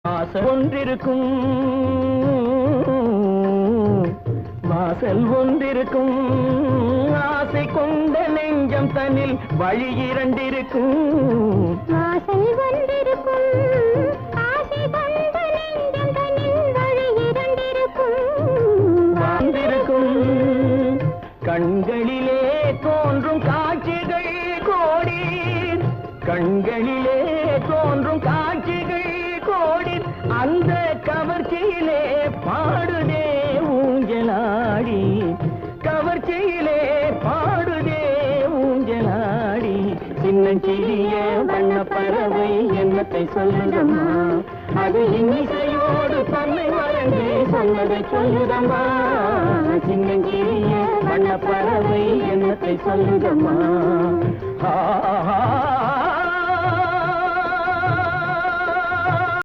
ஆசை ஒன்றிருக்கும் வாசல் ஒன்றிருக்கும் ஆசை கொண்ட நெஞ்சம் தன்னில் வழி இரண்டிருக்கும் வாசல் ஒன்றிருக்கும் ஆசை கொண்ட நெஞ்சம் தன்னில் வழி இரண்டிருக்கும் வாழ்ந்திருக்கும் கண்களிலே தோன்றும் காட்சிகள் கோடி கண்களிலே தோன்றும் காட்சிகள் கோடி அந்த கவர்ச்சியிலே பாடுதே ஊஞ்சலாடி கவர்ச்சியிலே பாடுதே ஊஞ்சலாடி சின்னஞ்சிறிய வண்ண பறவை என்னத்தை சொல்லுதம்மா அது இன்னிசையோடு தன்னை மறந்து சொன்னதை சொல்லுதம்மா சின்னஞ்சிறிய வண்ண பறவை என்னத்தை சொல்லுதம்மா